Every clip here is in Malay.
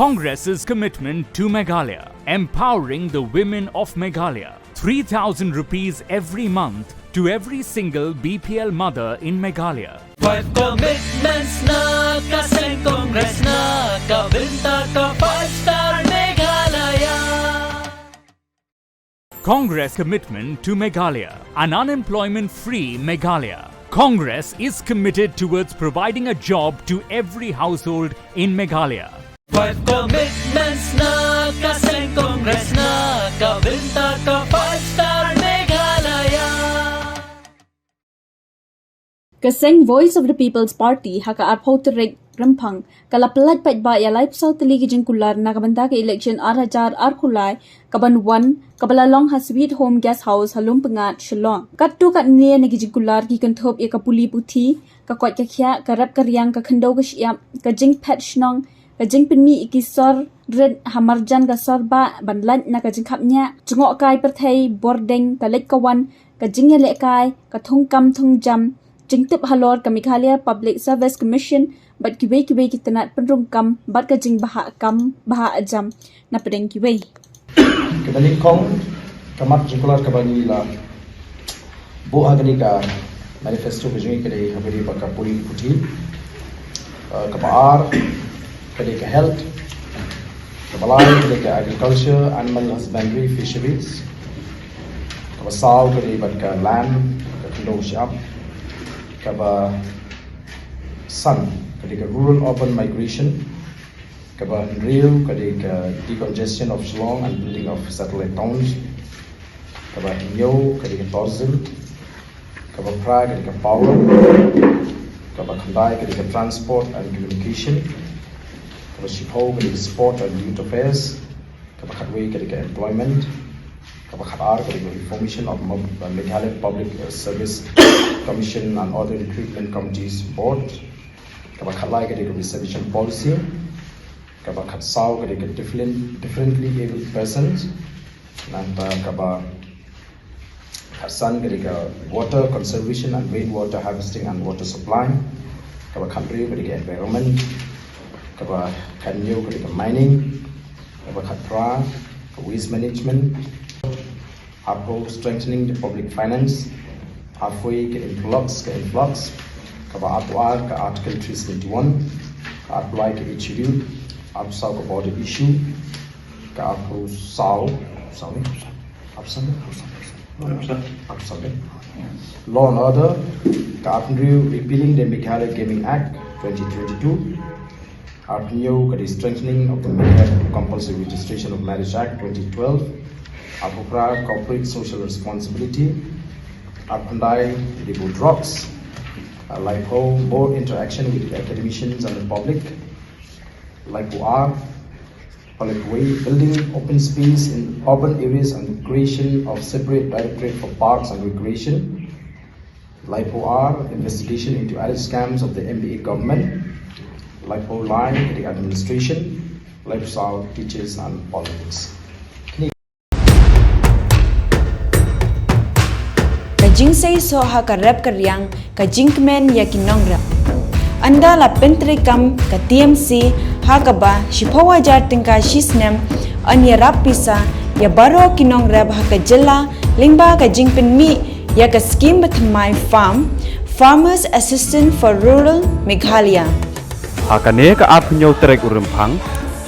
Congress's commitment to Meghalaya, empowering the women of Meghalaya. 3,000 rupees every month to every single BPL mother in Meghalaya. 5 commitments na ka Seng Congress na ka Bynta ka 5-star Meghalaya. Congress commitment to Meghalaya, an unemployment-free Meghalaya. Congress is committed towards providing a job to every household in Meghalaya. 5 commitments na ka Seng Congress na ka Bynta ka 5-star Meghalaya. Kaseng Voice of the People's Party haka arpauterek rempang kalapelat patba ya live South Tylli Jingkular nakabanda ke election arajar arkulai kaban 1 kabalalong ha sweet home guest house halum pengat Shillong katu kat nia negi Jingkular ki kenthop ya kapuli puthi ka kwat ka khya karap karyang ka khandau ka siap ka jing pet shnong ka jing penmi ikisor red hamarjan ka sorba banlan na ka jing khapnya jngok kai perthai bordeng ka lek kawan ka jing ya lekai ka thongkam thongjam Jingtip halor ka Meghalaya Public Service Commission bat kiwei kita nak penrungkam bat ka jing baha kam baha ajam na pedeng kiwei. Kebalik kong kamat Jingkular kabani la bu agani ka manifesto kejungi kedai habiri baka puri puti kabar kedai ka health kabalai kedai ka agriculture animal husbandry fisheries kabasal kedai baka land kedai shop kaba sun ketika rural urban migration kaba rail ketika decongestion of Shillong and building of satellite towns kaba yo ketika tourism kaba pra ketika power kaba khandai ketika transport and communication kaba shipo ketika sport and youth affairs kaba khatway ketika employment kaba khatar ketika reformation of Meghalaya Public Service Commission and other recruitment committees board kaba khalai ketika reservation policy kaba khatsau ketika differently abled persons nanta kaba khatsan ketika water conservation and rainwater harvesting and water supply kaba country ketika environment kaba kanyo ketika mining kaba khatra waste management uphold strengthening the public finance halfway ke influx kaba atuar ke article 371 apply ke HU absal ke border issue ke aku law and order ke apnriu repealing the Meghalaya Gaming Act 2022 apnriu ke strengthening of the Meghalaya Compulsory Registration of Marriage Act 2012 apupra corporate social responsibility Apandai Dibu drops, like more interaction with the academicians and the public, like public way, building open space in urban areas and the creation of separate directorate for parks and recreation, like investigation into alleged scams of the MBA government, like line the administration, like teachers and politics. Kajing say so ha ka rap karyang kajing men ya kinong rap. Anda la pentre kam ka TMC ha ka ba shipawa jar tingka shisnem anya rap pisa ya baro kinong rap ha ka jela lingba kajing pen mi ya ka scheme batmai farmers assistant for rural Meghalaya. Ha ka ne ka apnyo trek urempang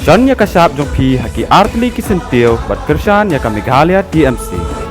John ya ka sap jong pi ha ki artli ki sentil bat kershan ya ka Meghalaya TMC.